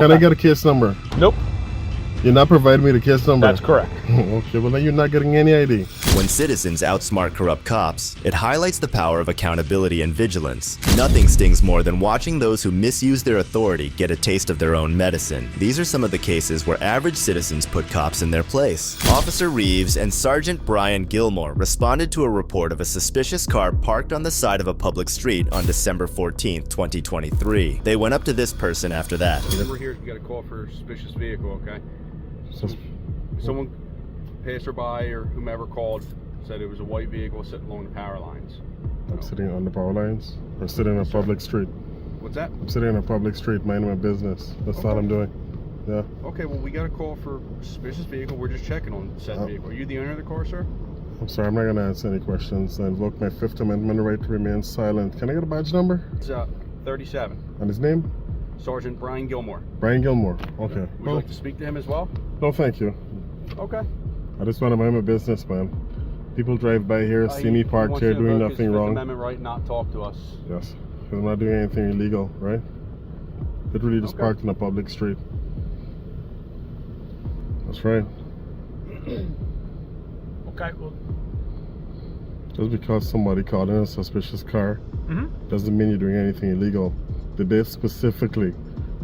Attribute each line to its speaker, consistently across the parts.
Speaker 1: Can I get a case number?
Speaker 2: Nope.
Speaker 1: You're not providing me the case number?
Speaker 2: That's correct.
Speaker 1: Okay, well then you're not getting any ID.
Speaker 3: When citizens outsmart corrupt cops, it highlights the power of accountability and vigilance. Nothing stings more than watching those who misuse their authority get a taste of their own medicine. These are some of the cases where average citizens put cops in their place. Officer Reeves and Sergeant Brian Gilmore responded to a report of a suspicious car parked on the side of a public street on December 14, 2023. They went up to this person after that.
Speaker 4: We're here, you got a call for a suspicious vehicle, okay? Someone passer by or whomever called said it was a white vehicle sitting along the power lines.
Speaker 1: I'm sitting on the power lines. I'm sitting on a public street.
Speaker 4: What's that?
Speaker 1: I'm sitting on a public street minding my business. That's all I'm doing. Yeah.
Speaker 4: Okay, well we got a call for a suspicious vehicle. We're just checking on said vehicle. Are you the owner of the car, sir?
Speaker 1: I'm sorry, I'm not going to answer any questions. I invoke my Fifth Amendment right to remain silent. Can I get a badge number?
Speaker 4: It's 37.
Speaker 1: And his name?
Speaker 4: Sergeant Brian Gilmore.
Speaker 1: Brian Gilmore. Okay.
Speaker 4: Would you like to speak to him as well?
Speaker 1: No, thank you.
Speaker 4: Okay.
Speaker 1: I just want to mind my business, man. People drive by here, see me parked here doing nothing wrong.
Speaker 4: Fifth Amendment right, not talk to us.
Speaker 1: Yes, because I'm not doing anything illegal, right? Literally just parked in a public street. That's right.
Speaker 2: Okay, well.
Speaker 1: Just because somebody called in a suspicious car doesn't mean you're doing anything illegal. Did they specifically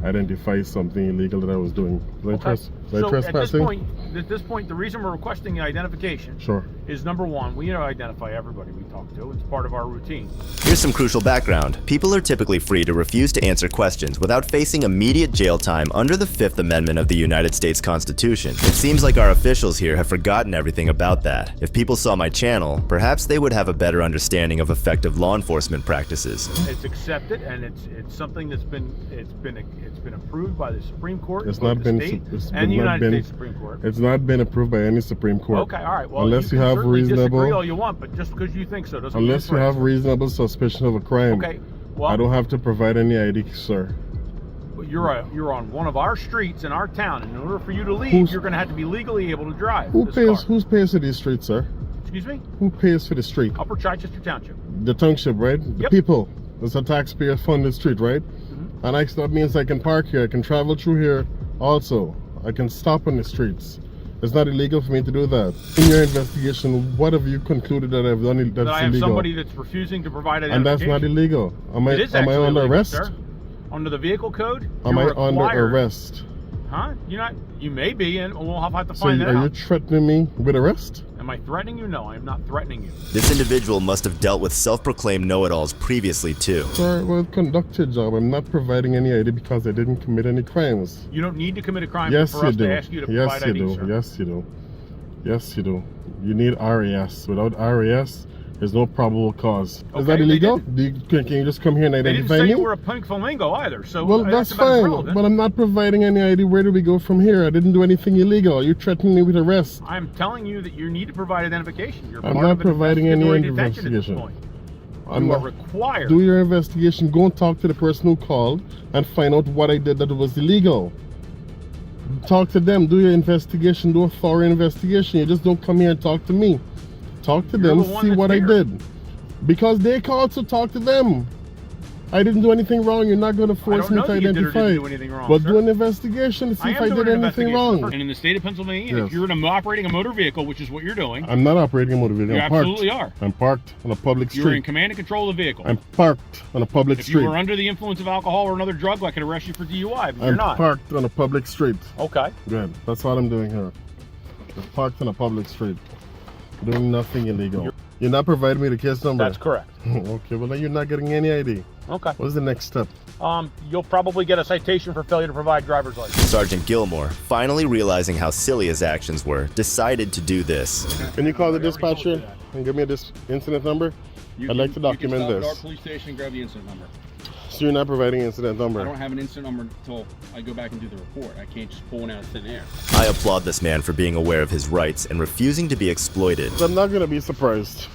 Speaker 1: identify something illegal that I was doing? Was I trespassing?
Speaker 2: At this point, the reason we're requesting the identification is number one, we identify everybody we talk to. It's part of our routine.
Speaker 3: Here's some crucial background. People are typically free to refuse to answer questions without facing immediate jail time under the Fifth Amendment of the United States Constitution. It seems like our officials here have forgotten everything about that. If people saw my channel, perhaps they would have a better understanding of effective law enforcement practices.
Speaker 2: It's accepted, and it's something that's been approved by the Supreme Court,
Speaker 1: It's not been
Speaker 2: and the United States Supreme Court.
Speaker 1: It's not been approved by any Supreme Court.
Speaker 2: Okay, all right. Well,
Speaker 1: unless
Speaker 2: you
Speaker 1: have
Speaker 2: disagree
Speaker 1: reasonable,
Speaker 2: all you want, but just because you think so doesn't
Speaker 1: unless you have reasonable suspicion of a crime.
Speaker 2: Okay, well,
Speaker 1: I don't have to provide any ID, sir.
Speaker 2: But you're on one of our streets in our town, and in order for you to leave, you're going to have to be legally able to drive.
Speaker 1: Who pays for these streets, sir?
Speaker 2: Excuse me?
Speaker 1: Who pays for the street?
Speaker 2: Upper Chichester Township.
Speaker 1: The township, right? The people. It's a taxpayer-funded street, right? And that means I can park here. I can travel through here also. I can stop on the streets. It's not illegal for me to do that. In your investigation, what have you concluded that I've done that's illegal?
Speaker 2: That I have somebody that's refusing to provide identification.
Speaker 1: And that's not illegal. Am I under arrest?
Speaker 2: Sir. Under the vehicle code?
Speaker 1: Am I under arrest?
Speaker 2: Huh? You may be, and we'll have to find that out.
Speaker 1: So are you threatening me with arrest?
Speaker 2: Am I threatening you? No, I am not threatening you.
Speaker 3: This individual must have dealt with self-proclaimed know-it-alls previously too.
Speaker 1: Sir, well, conduct your job. I'm not providing any ID because I didn't commit any crimes.
Speaker 2: You don't need to commit a crime for us to ask you to
Speaker 1: Yes,
Speaker 2: provide
Speaker 1: you
Speaker 2: ID,
Speaker 1: do.
Speaker 2: sir.
Speaker 1: Yes, you do. Yes, you do. You need RAS. Without RAS, there's no probable cause. Is that illegal? Can you just come here and identify me?
Speaker 2: They didn't say you were a pink flamingo either. So
Speaker 1: well, that's fine. But I'm not providing any ID. Where do we go from here? I didn't do anything illegal. Are you threatening me with arrest?
Speaker 2: I'm telling you that you need to provide identification. You're
Speaker 1: I'm not providing any investigation.
Speaker 2: You are required.
Speaker 1: Do your investigation. Go and talk to the person who called and find out what I did that was illegal. Talk to them. Do your investigation. Do a thorough investigation. You just don't come here and talk to me. Talk to them, see what I did. Because they called, so talk to them. I didn't do anything wrong. You're not going to force me to identify. But do an investigation to see if I did anything wrong.
Speaker 2: And in the state of Pennsylvania, if you're operating a motor vehicle, which is what you're doing.
Speaker 1: I'm not operating a motor vehicle.
Speaker 2: You absolutely are.
Speaker 1: I'm parked on a public street.
Speaker 2: You're in command and control of the vehicle.
Speaker 1: I'm parked on a public street.
Speaker 2: If you were under the influence of alcohol or another drug, I could arrest you for DUI, but you're not.
Speaker 1: I'm parked on a public street.
Speaker 2: Okay.
Speaker 1: Good. That's all I'm doing here. I'm parked on a public street. Doing nothing illegal. You're not providing me the case number?
Speaker 2: That's correct.
Speaker 1: Okay, well then you're not getting any ID.
Speaker 2: Okay.
Speaker 1: What is the next step?
Speaker 2: You'll probably get a citation for failure to provide driver's license.
Speaker 3: Sergeant Gilmore, finally realizing how silly his actions were, decided to do this.
Speaker 1: Can you call the dispatcher and give me this incident number? I'd like to document this.
Speaker 4: You can stop at our police station and grab the incident number.
Speaker 1: So you're not providing incident number?
Speaker 4: I don't have an incident number until I go back and do the report. I can't just pull one out of thin air.
Speaker 3: I applaud this man for being aware of his rights and refusing to be exploited.
Speaker 1: I'm not going to be surprised.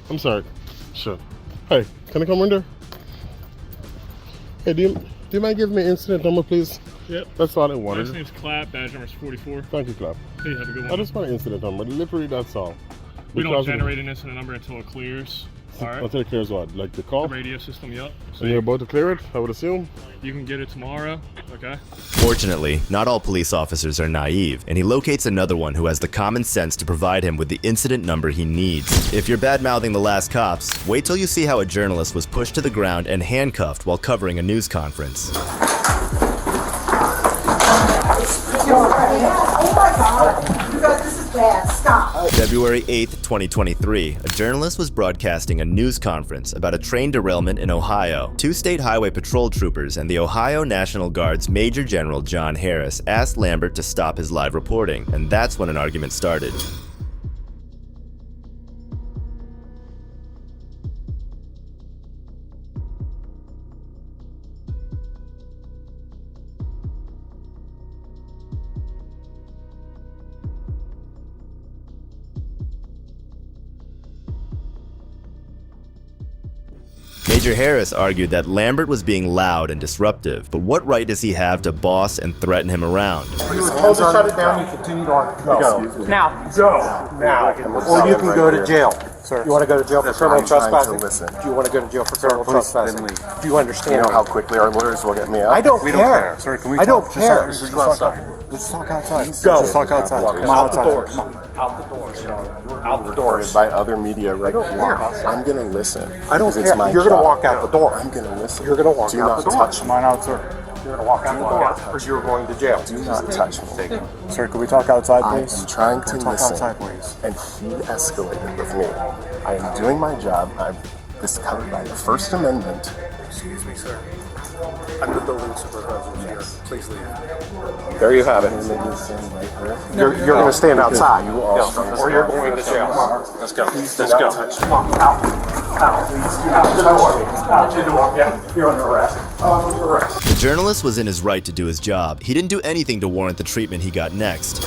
Speaker 1: I'm sorry. Sure. Hey, can I come in there? Hey, do you mind giving me incident number, please?
Speaker 5: Yep.
Speaker 1: That's all I wanted.
Speaker 5: Last name's Clapp, badge number's 44.
Speaker 1: Thank you, Clapp.
Speaker 5: Hey, have a good one.
Speaker 1: I just want an incident number. Literally, that's all.
Speaker 5: We don't generate an incident number until it clears. All right.
Speaker 1: I'll take care of what? Like the call?
Speaker 5: The radio system, yep.
Speaker 1: So you're about to clear it, I would assume?
Speaker 5: You can get it tomorrow, okay?
Speaker 3: Fortunately, not all police officers are naive, and he locates another one who has the common sense to provide him with the incident number he needs. If you're bad-mouthing the last cops, wait till you see how a journalist was pushed to the ground and handcuffed while covering a news conference.
Speaker 6: Oh my God! You guys, this is bad. Stop.
Speaker 3: February 8th, 2023, a journalist was broadcasting a news conference about a train derailment in Ohio. Two state highway patrol troopers and the Ohio National Guard's Major General John Harris asked Lambert to stop his live reporting, and that's when an argument started. Major Harris argued that Lambert was being loud and disruptive, but what right does he have to boss and threaten him around?
Speaker 7: You were told to shut it down, you continued on. Go.
Speaker 2: Now.
Speaker 7: Go. Now. Or you can go to jail. Sir. You want to go to jail for criminal trespassing? Do you want to go to jail for criminal trespassing? Do you understand?
Speaker 8: You know how quickly our lawyers will get me out?
Speaker 7: I don't care.
Speaker 8: Sir, can we
Speaker 7: I don't
Speaker 8: talk?
Speaker 7: care.
Speaker 8: Let's talk outside.
Speaker 7: Let's talk outside.
Speaker 8: Go.
Speaker 7: Let's talk outside.
Speaker 8: Come
Speaker 7: Come on outside.
Speaker 2: Out the doors.
Speaker 8: Out the doors. By other media right here. I'm going to listen.
Speaker 7: I don't care.
Speaker 8: It's my
Speaker 7: You're going to
Speaker 8: job.
Speaker 7: walk out the door.
Speaker 8: I'm going to listen.
Speaker 7: You're going to walk
Speaker 8: Do
Speaker 7: out the
Speaker 8: not
Speaker 7: door.
Speaker 8: touch me.
Speaker 7: Come on out, sir. You're going to walk out the door, or you're going to jail.
Speaker 8: Do not touch me.
Speaker 7: Sir, can we talk outside,
Speaker 8: I
Speaker 7: please?
Speaker 8: am trying to
Speaker 7: Talk
Speaker 8: listen.
Speaker 7: outside, please.
Speaker 8: And he escalated with me. I am doing my job. This is covered by the First Amendment.
Speaker 7: Excuse me, sir. I'm the building supervisor here. Please leave.
Speaker 8: There you have it.
Speaker 7: You're going to stand outside.
Speaker 8: You are.
Speaker 7: Or you're going to jail.
Speaker 8: Let's go.
Speaker 7: Let's go. Come on, out. Out, please. Out the door. Out the door. Yeah, you're under arrest. Under arrest.
Speaker 3: The journalist was in his right to do his job. He didn't do anything to warrant the treatment he got next.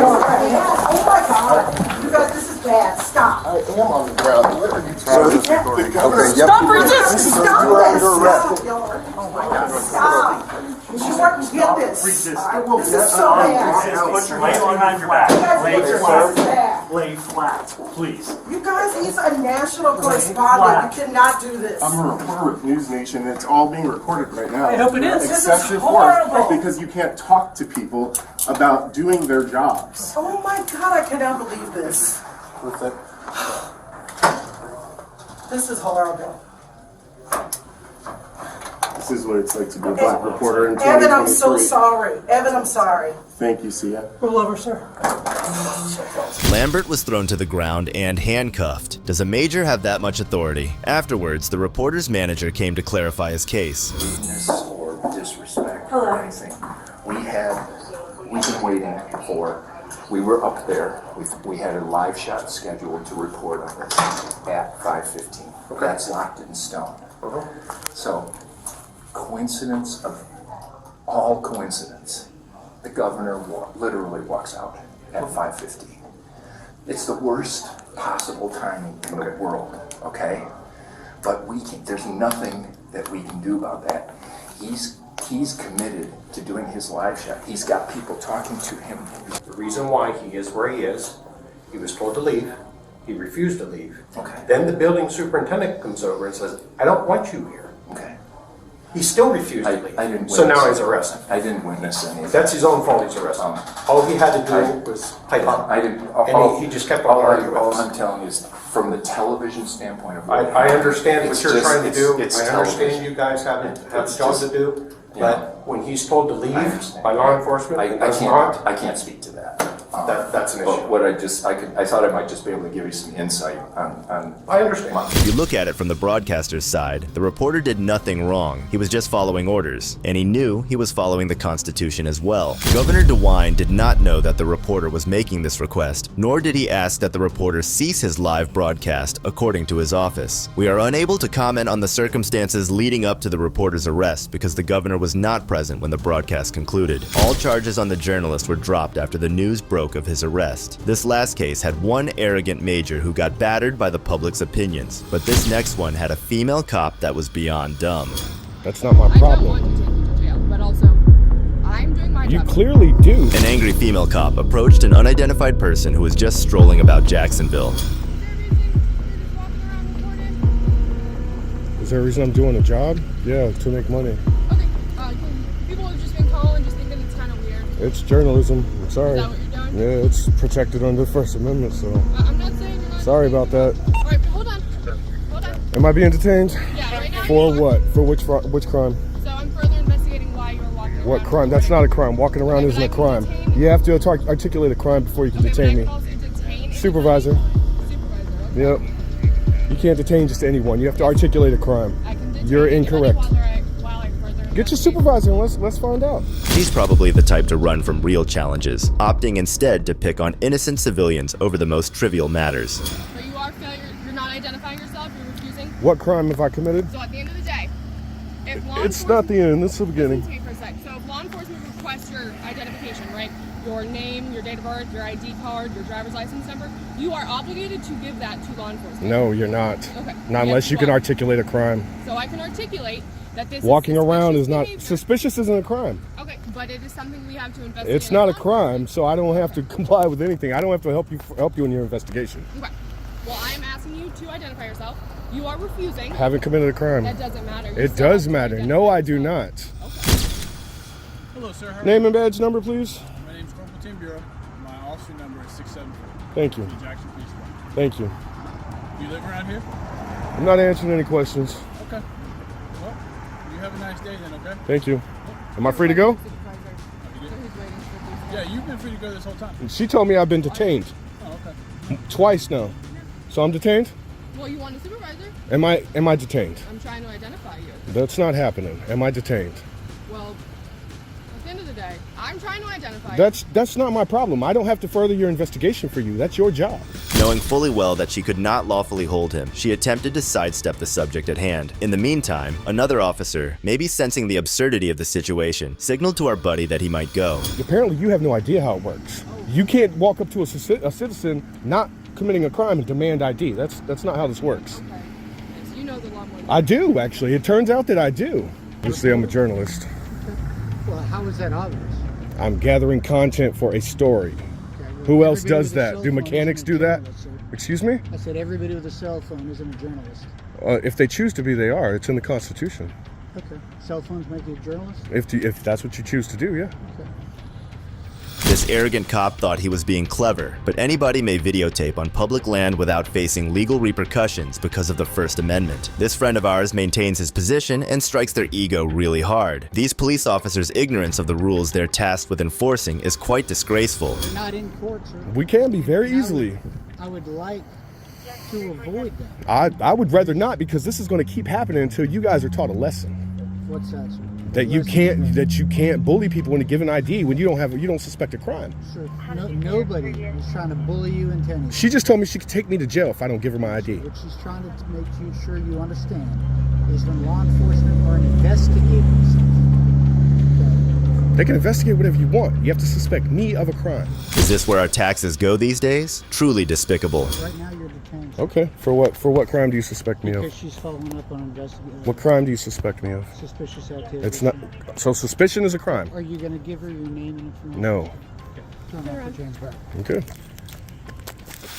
Speaker 6: Oh my God! You guys, this is bad. Stop.
Speaker 8: I am on the ground. What are you trying to do?
Speaker 6: Stop resisting! Stop this! Oh my God! Stop! You wouldn't get this. This is so bad.
Speaker 9: Put your leg behind your back. Lay
Speaker 6: You guys,
Speaker 9: flat.
Speaker 6: this is bad.
Speaker 9: Lay flat, please.
Speaker 6: You guys, he's a national correspondent. You cannot do this.
Speaker 8: I'm a reporter with News Nation, and it's all being recorded right now.
Speaker 9: I hope it is.
Speaker 6: This is
Speaker 8: Excessive
Speaker 6: horrible.
Speaker 8: force, because you can't talk to people about doing their jobs.
Speaker 6: Oh my God! I cannot believe this.
Speaker 8: What's that?
Speaker 6: This is horrible.
Speaker 8: This is what it's like to be a black reporter in 2023.
Speaker 6: Evan, I'm so sorry. Evan, I'm sorry.
Speaker 8: Thank you, Sia.
Speaker 6: Roll over, sir.
Speaker 3: Lambert was thrown to the ground and handcuffed. Does a major have that much authority? Afterwards, the reporter's manager came to clarify his case.
Speaker 10: Or disrespect or anything. We've been waiting for, we were up there, we had a live shot scheduled to report on this at 5:15. Okay. That's locked in stone. So, coincidence of all coincidence, the governor literally walks out at 5:15. It's the worst possible timing in the world, okay? But there's nothing that we can do about that. He's committed to doing his live shot. He's got people talking to him.
Speaker 11: The reason why he is where he is, he was told to leave. He refused to leave.
Speaker 10: Okay.
Speaker 11: Then the building superintendent comes over and says, I don't want you here.
Speaker 10: Okay.
Speaker 11: He still refused to leave.
Speaker 10: I didn't
Speaker 11: so now
Speaker 10: witness
Speaker 11: he's
Speaker 10: it.
Speaker 11: arrested.
Speaker 10: I didn't witness any of
Speaker 11: That's his own fault he's arrested. All he had to do was pipe up.
Speaker 10: I didn't.
Speaker 11: And he just kept on arguing with
Speaker 10: All
Speaker 11: us.
Speaker 10: I'm telling you is, from the television standpoint of
Speaker 11: I understand what
Speaker 10: it's
Speaker 11: you're
Speaker 10: just-
Speaker 11: trying to do.
Speaker 10: it's
Speaker 11: I understand
Speaker 10: television.
Speaker 11: you guys have a
Speaker 10: It's
Speaker 11: job
Speaker 10: just-
Speaker 11: to do.
Speaker 10: you
Speaker 11: But
Speaker 10: know,
Speaker 11: when he's told to leave
Speaker 10: I understand.
Speaker 11: by law enforcement, and does not,
Speaker 10: I can't speak to that.
Speaker 11: that's an
Speaker 10: But
Speaker 11: issue.
Speaker 10: what I thought I might just be able to give you some insight on
Speaker 11: I understand.
Speaker 3: If you look at it from the broadcaster's side, the reporter did nothing wrong. He was just following orders, and he knew he was following the Constitution as well. Governor DeWine did not know that the reporter was making this request, nor did he ask that the reporter cease his live broadcast, according to his office. We are unable to comment on the circumstances leading up to the reporter's arrest because the governor was not present when the broadcast concluded. All charges on the journalist were dropped after the news broke of his arrest. This last case had one arrogant major who got battered by the public's opinions, but this next one had a female cop that was beyond dumb.
Speaker 1: That's not my
Speaker 12: I don't
Speaker 1: problem.
Speaker 12: want to take him to jail, but also I'm doing my job.
Speaker 1: You clearly do.
Speaker 3: An angry female cop approached an unidentified person who was just strolling about Jacksonville.
Speaker 1: Is there a reason I'm doing a job? Yeah, to make money.
Speaker 12: Okay, people have just been calling, just thinking it's kind of weird.
Speaker 1: It's journalism. I'm sorry.
Speaker 12: Is that what you're doing?
Speaker 1: Yeah, it's protected under the First Amendment, so.
Speaker 12: I'm not saying you're not.
Speaker 1: Sorry about that.
Speaker 12: All right, hold on. Hold on.
Speaker 1: Am I being detained?
Speaker 12: Yeah, right now.
Speaker 1: For what? For which crime?
Speaker 12: So I'm further investigating why you're walking around.
Speaker 1: What crime? That's not a crime. Walking around isn't a crime. You have to articulate a crime before you can detain me. Supervisor.
Speaker 12: Supervisor. Okay.
Speaker 1: Yep. You can't detain just anyone. You have to articulate a crime.
Speaker 12: I can detain
Speaker 1: You're incorrect.
Speaker 12: while I further
Speaker 1: Get your supervisor and let's find out.
Speaker 3: He's probably the type to run from real challenges, opting instead to pick on innocent civilians over the most trivial matters.
Speaker 12: But you are failure. You're not identifying yourself. You're refusing.
Speaker 1: What crime have I committed?
Speaker 12: So at the end of the day, if law
Speaker 1: It's not the end. It's the beginning.
Speaker 12: Listen to me for a sec. So if law enforcement requests your identification, right? Your name, your date of birth, your ID card, your driver's license number, you are obligated to give that to law enforcement.
Speaker 1: No, you're not.
Speaker 12: Okay.
Speaker 1: Not unless you can articulate a crime.
Speaker 12: So I can articulate that this
Speaker 1: Walking around is not
Speaker 12: behavior.
Speaker 1: Suspicious isn't a crime.
Speaker 12: Okay, but it is something we have to investigate.
Speaker 1: It's not a crime, so I don't have to comply with anything. I don't have to help you in your investigation.
Speaker 12: Okay. Well, I am asking you to identify yourself. You are refusing.
Speaker 1: Haven't committed a crime.
Speaker 12: That doesn't matter.
Speaker 1: It does matter. No, I do not.
Speaker 12: Okay.
Speaker 13: Hello, sir. How are
Speaker 1: Name
Speaker 13: you?
Speaker 1: and badge number, please.
Speaker 13: My name's Corporal Team Bureau. My officer number is 674.
Speaker 1: Thank you.
Speaker 13: Jackson Police Department.
Speaker 1: Thank you.
Speaker 13: Do you live around here?
Speaker 1: I'm not answering any questions.
Speaker 13: Okay. Well, you have a nice day then, okay?
Speaker 1: Thank you. Am I free to go?
Speaker 13: Yeah, you've been free to go this whole time.
Speaker 1: She told me I've been detained.
Speaker 13: Oh, okay.
Speaker 1: Twice now. So I'm detained?
Speaker 12: Well, you want a supervisor?
Speaker 1: Am I detained?
Speaker 12: I'm trying to identify you.
Speaker 1: That's not happening. Am I detained?
Speaker 12: Well, at the end of the day, I'm trying to identify you.
Speaker 1: That's not my problem. I don't have to further your investigation for you. That's your job.
Speaker 3: Knowing fully well that she could not lawfully hold him, she attempted to sidestep the subject at hand. In the meantime, another officer, maybe sensing the absurdity of the situation, signaled to our buddy that he might go.
Speaker 1: Apparently you have no idea how it works. You can't walk up to a citizen not committing a crime and demand ID. That's not how this works.
Speaker 12: Okay. So you know the law more than
Speaker 1: I do, actually. It turns out that I do. You see, I'm a journalist.
Speaker 14: Well, how is that obvious?
Speaker 1: I'm gathering content for a story.
Speaker 14: Okay, well,
Speaker 1: Who else
Speaker 14: everybody
Speaker 1: does
Speaker 14: with a
Speaker 1: that?
Speaker 14: cell
Speaker 1: Do
Speaker 14: phone
Speaker 1: mechanics
Speaker 14: isn't a
Speaker 1: do that?
Speaker 14: journalist, sir.
Speaker 1: Excuse me?
Speaker 14: I said everybody with a cell phone isn't a journalist.
Speaker 1: If they choose to be, they are. It's in the Constitution.
Speaker 14: Okay. Cell phones make you a journalist?
Speaker 1: If that's what you choose to do, yeah.
Speaker 14: Okay.
Speaker 3: This arrogant cop thought he was being clever, but anybody may videotape on public land without facing legal repercussions because of the First Amendment. This friend of ours maintains his position and strikes their ego really hard. These police officers' ignorance of the rules they're tasked with enforcing is quite disgraceful.
Speaker 14: We're not in court, sir.
Speaker 1: We can be very easily.
Speaker 14: I would like to avoid that.
Speaker 1: I would rather not, because this is going to keep happening until you guys are taught a lesson.
Speaker 14: What's that, sir?
Speaker 1: That you can't bully people into giving ID when you don't suspect a crime.
Speaker 14: Sir, nobody is trying to bully you into anything.
Speaker 1: She just told me she could take me to jail if I don't give her my ID.
Speaker 14: What she's trying to make sure you understand is when law enforcement are investigating something.
Speaker 1: They can investigate whatever you want. You have to suspect me of a crime.
Speaker 3: Is this where our taxes go these days? Truly despicable.
Speaker 14: Right now you're detained.
Speaker 1: Okay. For what crime do you suspect me of?
Speaker 14: Because she's following up on investigation.
Speaker 1: What crime do you suspect me of?
Speaker 14: Suspicious activity.
Speaker 1: It's not. So suspicion is a crime.
Speaker 14: Are you going to give her your name and information?
Speaker 1: No.
Speaker 14: Okay. Turn off your chains back.
Speaker 1: Okay.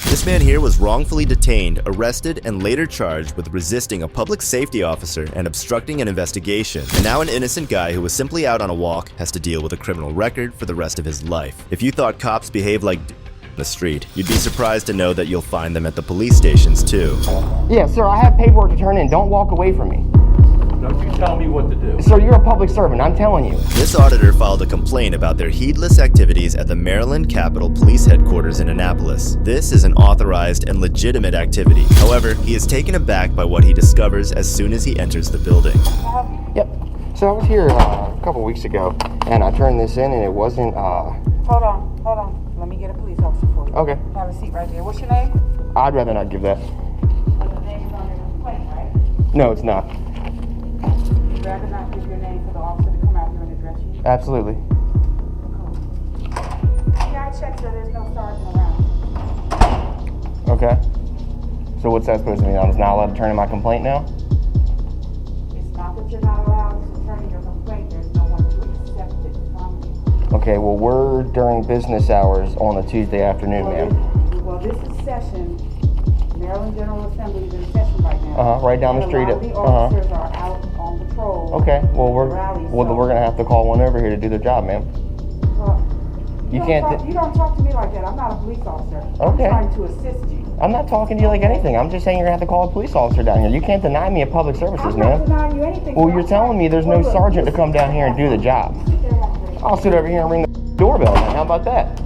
Speaker 3: This man here was wrongfully detained, arrested, and later charged with resisting a public safety officer and obstructing an investigation. And now an innocent guy who was simply out on a walk has to deal with a criminal record for the rest of his life. If you thought cops behave like the street, you'd be surprised to know that you'll find them at the police stations too.
Speaker 15: Yeah, sir, I have paperwork to turn in. Don't walk away from me.
Speaker 16: Don't you tell me what to do.
Speaker 15: Sir, you're a public servant. I'm telling you.
Speaker 3: This auditor filed a complaint about their heedless activities at the Maryland Capitol Police Headquarters in Annapolis. This is an authorized and legitimate activity. However, he is taken aback by what he discovers as soon as he enters the building.
Speaker 15: Yep. So I was here a couple weeks ago, and I turned this in, and it wasn't,
Speaker 17: Hold on. Let me get a police officer for you.
Speaker 15: Okay.
Speaker 17: Have a seat right there. What's your name?
Speaker 15: I'd rather not give that.
Speaker 17: But the name is on your complaint, right?
Speaker 15: No, it's not.
Speaker 17: You'd rather not give your name for the officer to come out here and address you?
Speaker 15: Absolutely.
Speaker 17: Yeah, I checked, so there's no sergeant around.
Speaker 15: Okay. So what's that supposed to mean? I'm just not allowed to turn in my complaint now?
Speaker 17: It's not that you're not allowed to turn in your complaint. There's no one to accept it from you.
Speaker 15: Okay, well, we're during business hours on a Tuesday afternoon, ma'am.
Speaker 17: Well, this is session. Maryland General Assembly is in session right now.
Speaker 15: Right down the street.
Speaker 17: A lot of the officers are out on patrol.
Speaker 15: Okay, well, we're
Speaker 17: so
Speaker 15: gonna have to call one over here to do their job, ma'am.
Speaker 17: Well,
Speaker 15: you can't.
Speaker 17: You don't talk to me like that. I'm not a police officer.
Speaker 15: Okay.
Speaker 17: I'm trying to assist you.
Speaker 15: I'm not talking to you like anything. I'm just saying you're gonna have to call a police officer down here. You can't deny me of public services,
Speaker 17: I'm
Speaker 15: ma'am.
Speaker 17: not denying you anything.
Speaker 15: Well, you're telling me there's no sergeant to come down here and do the job. I'll sit over here and ring the doorbell then. How about that?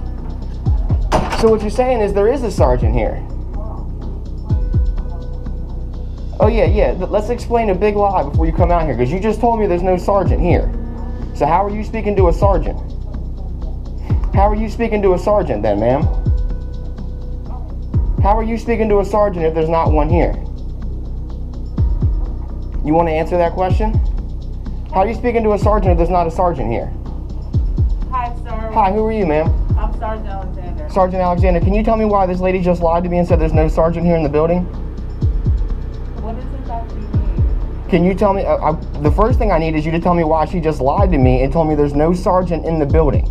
Speaker 15: So what you're saying is there is a sergeant here. Oh yeah. Let's explain a big lie before you come out here, because you just told me there's no sergeant here. So how are you speaking to a sergeant? How are you speaking to a sergeant then, ma'am? How are you speaking to a sergeant if there's not one here? You want to answer that question? How are you speaking to a sergeant if there's not a sergeant here?
Speaker 17: Hi, sir.
Speaker 15: Hi, who are you, ma'am?
Speaker 17: I'm Sergeant Alexander.
Speaker 15: Sergeant Alexander, can you tell me why this lady just lied to me and said there's no sergeant here in the building?
Speaker 17: What is it that you need?
Speaker 15: Can you tell me, the first thing I need is you to tell me why she just lied to me and told me there's no sergeant in the building.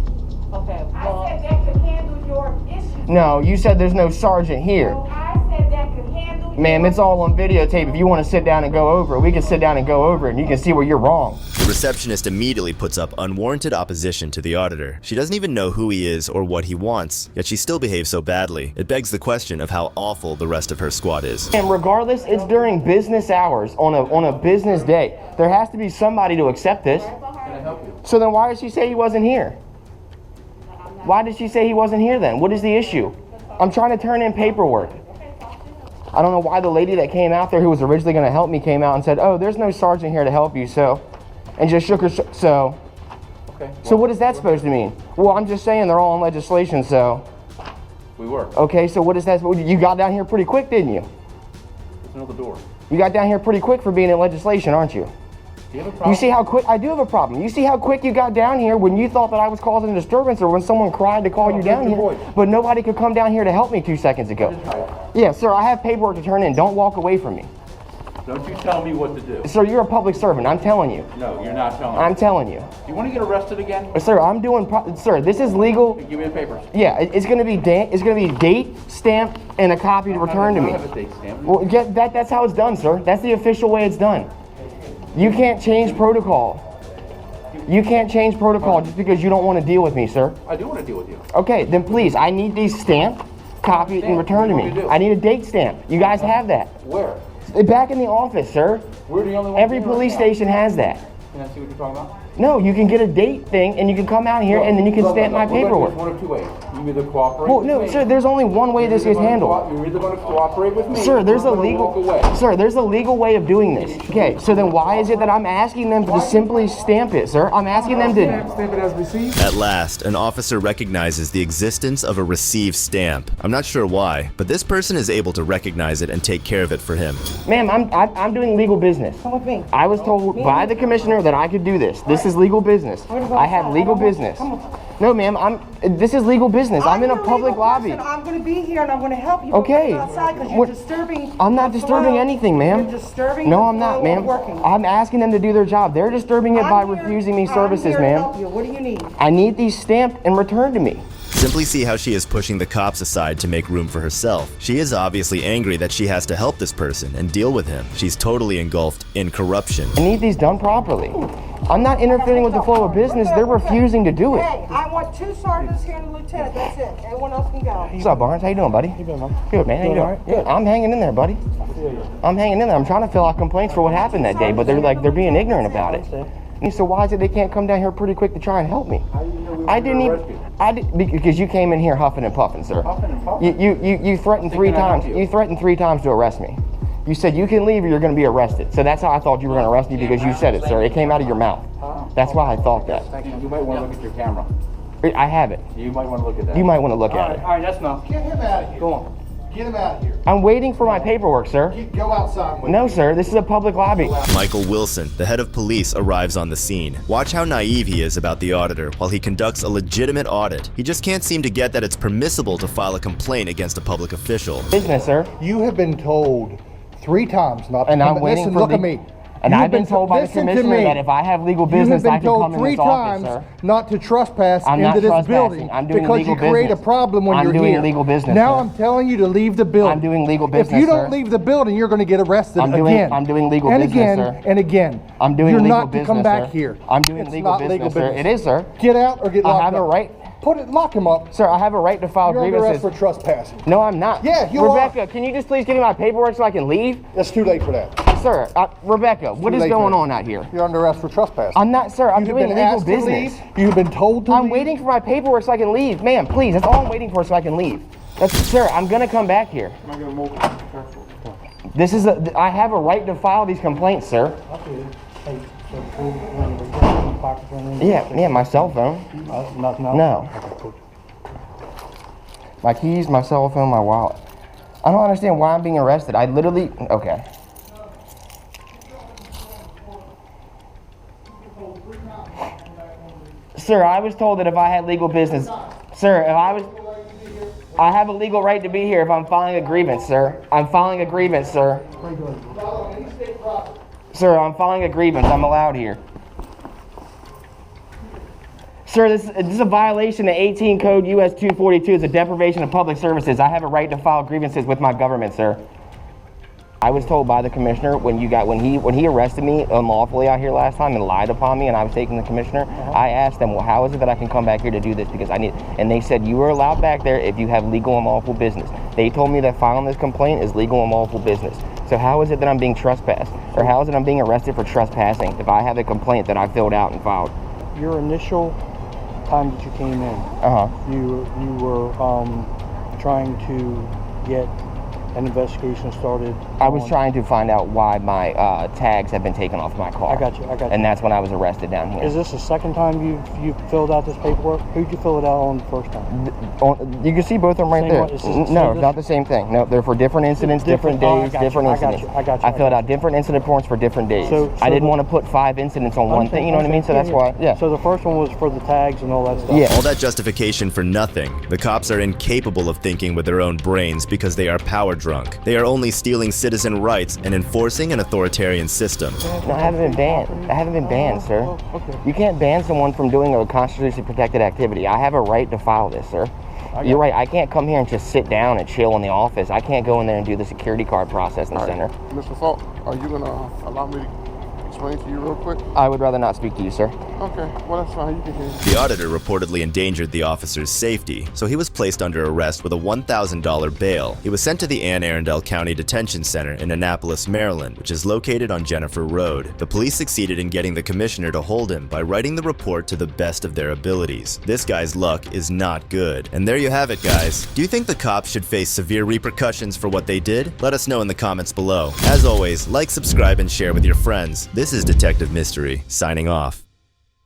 Speaker 17: Okay, well, I said that could handle your issues.
Speaker 15: No, you said there's no sergeant here.
Speaker 17: No, I said that could handle.
Speaker 15: Ma'am, it's all on videotape. If you want to sit down and go over it, we can sit down and go over it and you can see where you're wrong.
Speaker 3: The receptionist immediately puts up unwarranted opposition to the auditor. She doesn't even know who he is or what he wants, yet she still behaves so badly. It begs the question of how awful the rest of her squad is.
Speaker 15: And regardless, it's during business hours on a business day. There has to be somebody to accept this. So then why did she say he wasn't here? Why did she say he wasn't here then? What is the issue? I'm trying to turn in paperwork. I don't know why the lady that came out there who was originally going to help me came out and said, oh, there's no sergeant here to help you, and just shook her, so. Okay. So what is that supposed to mean? Well, I'm just saying they're all on legislation, so.
Speaker 16: We were.
Speaker 15: Okay, so what is that? You got down here pretty quick, didn't you?
Speaker 16: There's another door.
Speaker 15: You got down here pretty quick for being in legislation, aren't you?
Speaker 16: Do you have a problem?
Speaker 15: You see how quick, I do have a problem. You see how quick you got down here when you thought that I was causing a disturbance or when someone cried to call you down here, but nobody could come down here to help me 2 seconds ago. Yeah, sir, I have paperwork to turn in. Don't walk away from me.
Speaker 16: Don't you tell me what to do.
Speaker 15: Sir, you're a public servant. I'm telling you.
Speaker 16: No, you're not telling me.
Speaker 15: I'm telling you.
Speaker 16: Do you want to get arrested again?
Speaker 15: Sir, I'm doing, sir, this is legal.
Speaker 16: Give me the papers.
Speaker 15: Yeah, it's going to be date, stamp, and a copy to return to me.
Speaker 16: I have a date stamp.
Speaker 15: Well, that's how it's done, sir. That's the official way it's done. You can't change protocol. You can't change protocol just because you don't want to deal with me, sir.
Speaker 16: I do want to deal with you.
Speaker 15: Okay, then please, I need these stamped, copied, and returned to me. I need a date stamp. You guys have that.
Speaker 16: Where?
Speaker 15: Back in the office, sir.
Speaker 16: We're the only one.
Speaker 15: Every police station has that.
Speaker 16: Can I see what you're talking about?
Speaker 15: No, you can get a date thing and you can come out here and then you can stamp my paperwork.
Speaker 16: One of two ways. You either cooperate
Speaker 15: Well,
Speaker 16: with
Speaker 15: no,
Speaker 16: me.
Speaker 15: sir, there's only one way this gets handled.
Speaker 16: You're either going to cooperate with me.
Speaker 15: Sir, there's a
Speaker 16: or you're gonna walk away.
Speaker 15: Sir, there's a legal way of doing this. Okay, so then why is it that I'm asking them to simply stamp it, sir? I'm asking them to
Speaker 18: stamp it as received.
Speaker 3: At last, an officer recognizes the existence of a received stamp. I'm not sure why, but this person is able to recognize it and take care of it for him.
Speaker 15: Ma'am, I'm doing legal business.
Speaker 17: Come with me.
Speaker 15: I was told by the commissioner that I could do this. This is legal business. I have legal business. No, ma'am, this is legal business. I'm in a public lobby.
Speaker 17: I'm going to be here and I'm going to help you.
Speaker 15: Okay.
Speaker 17: Outside because you're disturbing.
Speaker 15: I'm not disturbing anything, ma'am.
Speaker 17: You're disturbing.
Speaker 15: No, I'm not, ma'am. I'm asking them to do their job. They're disturbing it by refusing me services, ma'am.
Speaker 17: What do you need?
Speaker 15: I need these stamped and returned to me.
Speaker 3: Simply see how she is pushing the cops aside to make room for herself. She is obviously angry that she has to help this person and deal with him. She's totally engulfed in corruption.
Speaker 15: I need these done properly. I'm not interfering with the flow of business. They're refusing to do it.
Speaker 17: Hey, I want 2 sergeants here and a lieutenant. That's it. Everyone else can go.
Speaker 15: What's up, Barnes? How you doing, buddy?
Speaker 18: How you doing, man?
Speaker 15: Good, man. How you doing? Good. I'm hanging in there, buddy. I'm hanging in there. I'm trying to fill out complaints for what happened that day, but they're being ignorant about it. So why is it they can't come down here pretty quick to try and help me? I didn't even, because you came in here huffing and puffing, sir.
Speaker 16: Huffing and puffing?
Speaker 15: You threatened 3 times. You threatened 3 times to arrest me. You said you can leave or you're going to be arrested. So that's how I thought you were going to arrest me, because you said it, sir. It came out of your mouth. That's why I thought that.
Speaker 16: You might want to look at your camera.
Speaker 15: I have it.
Speaker 16: You might want to look at that.
Speaker 15: You might want to look at it.
Speaker 16: All right, that's enough.
Speaker 18: Get him out of here.
Speaker 16: Go on.
Speaker 18: Get him out of here.
Speaker 15: I'm waiting for my paperwork, sir.
Speaker 18: Go outside with
Speaker 15: No, sir. This is a public lobby.
Speaker 3: Michael Wilson, the head of police, arrives on the scene. Watch how naive he is about the auditor while he conducts a legitimate audit. He just can't seem to get that it's permissible to file a complaint against a public official.
Speaker 15: Business, sir.
Speaker 18: You have been told 3 times not to
Speaker 15: And
Speaker 18: come.
Speaker 15: I'm waiting
Speaker 18: Listen,
Speaker 15: for
Speaker 18: look
Speaker 15: the-
Speaker 18: at me.
Speaker 15: And I've been told by the commissioner that if I have legal business, I can come in this office, sir.
Speaker 18: You have been told 3 times not to trespass
Speaker 15: I'm
Speaker 18: into
Speaker 15: not
Speaker 18: this
Speaker 15: trespassing.
Speaker 18: building
Speaker 15: I'm doing
Speaker 18: because
Speaker 15: legal
Speaker 18: you create
Speaker 15: business.
Speaker 18: a problem when
Speaker 15: I'm
Speaker 18: you're here.
Speaker 15: doing legal business,
Speaker 18: Now
Speaker 15: sir.
Speaker 18: I'm telling you to leave the building.
Speaker 15: I'm doing legal business,
Speaker 18: If you don't
Speaker 15: sir.
Speaker 18: leave the building, you're going to get arrested
Speaker 15: I'm doing legal
Speaker 18: and
Speaker 15: business,
Speaker 18: again,
Speaker 15: sir.
Speaker 18: and again.
Speaker 15: I'm doing
Speaker 18: you're
Speaker 15: legal
Speaker 18: not
Speaker 15: business,
Speaker 18: to come back
Speaker 15: sir.
Speaker 18: here.
Speaker 15: I'm doing
Speaker 18: It's
Speaker 15: legal
Speaker 18: not
Speaker 15: business,
Speaker 18: legal
Speaker 15: sir. It is, sir.
Speaker 18: Get out or get locked up.
Speaker 15: I have a right.
Speaker 18: Lock him up.
Speaker 15: Sir, I have a right to file
Speaker 18: You're under
Speaker 15: grievances.
Speaker 18: arrest for trespassing.
Speaker 15: No, I'm not.
Speaker 18: Yeah, you
Speaker 15: Rebecca, can you just please give me my paperwork so I can leave?
Speaker 18: It's too late for that.
Speaker 15: Sir, Rebecca, what is going on out here?
Speaker 18: You're under arrest for trespassing.
Speaker 15: I'm not, sir. I'm doing legal business.
Speaker 18: You've been told to
Speaker 15: I'm waiting for my paperwork so I can leave. Ma'am, please. That's all I'm waiting for so I can leave. Sir, I'm going to come back here. I have a right to file these complaints, sir. Yeah, my cell phone. No. My keys, my cell phone, my wallet. I don't understand why I'm being arrested. I literally, okay. Sir, I was told that if I had legal business, sir, I have a legal right to be here if I'm filing a grievance, sir. I'm filing a grievance, sir. Sir, I'm filing a grievance. I'm allowed here. Sir, this is a violation of 18 Code US 242. It's a deprivation of public services. I have a right to file grievances with my government, sir. I was told by the commissioner when he arrested me unlawfully out here last time and lied upon me, and I was taking the commissioner. I asked them, well, how is it that I can come back here to do this? Because I need, and they said you are allowed back there if you have legal and lawful business. They told me that filing this complaint is legal and lawful business. So how is it that I'm being trespassed, or how is it I'm being arrested for trespassing if I have a complaint that I filled out and filed?
Speaker 19: Your initial time that you came in, you were trying to get an investigation started.
Speaker 15: I was trying to find out why my tags have been taken off my car.
Speaker 19: I got you.
Speaker 15: And that's when I was arrested down here.
Speaker 19: Is this the second time you've filled out this paperwork? Who'd you fill it out on the first time?
Speaker 15: You can see both of them right there. No, not the same thing. No, they're for different incidents, different days, different incidents. I filled out different incident forms for different days. I didn't want to put 5 incidents on one thing, you know what I mean? So that's why, yeah.
Speaker 19: So the first one was for the tags and all that stuff?
Speaker 3: Yeah. All that justification for nothing. The cops are incapable of thinking with their own brains because they are power drunk. They are only stealing citizen rights and enforcing an authoritarian system.
Speaker 15: No, I haven't been banned. I haven't been banned, sir.
Speaker 19: Okay.
Speaker 15: You can't ban someone from doing a constitutionally protected activity. I have a right to file this, sir. You're right. I can't come here and just sit down and chill in the office. I can't go in there and do the security card processing center.
Speaker 1: Mr. Falk, are you going to allow me to explain to you real quick?
Speaker 15: I would rather not speak to you, sir.
Speaker 1: Okay, well that's fine. You can hear me.
Speaker 3: The auditor reportedly endangered the officer's safety, so he was placed under arrest with a $1,000 bail. He was sent to the Anne Arundel County Detention Center in Annapolis, Maryland, which is located on Jennifer Road. The police succeeded in getting the commissioner to hold him by writing the report to the best of their abilities. This guy's luck is not good. And there you have it, guys. Do you think the cops should face severe repercussions for what they did? Let us know in the comments below. As always, like, subscribe, and share with your friends. This is Detective Mystery, signing off.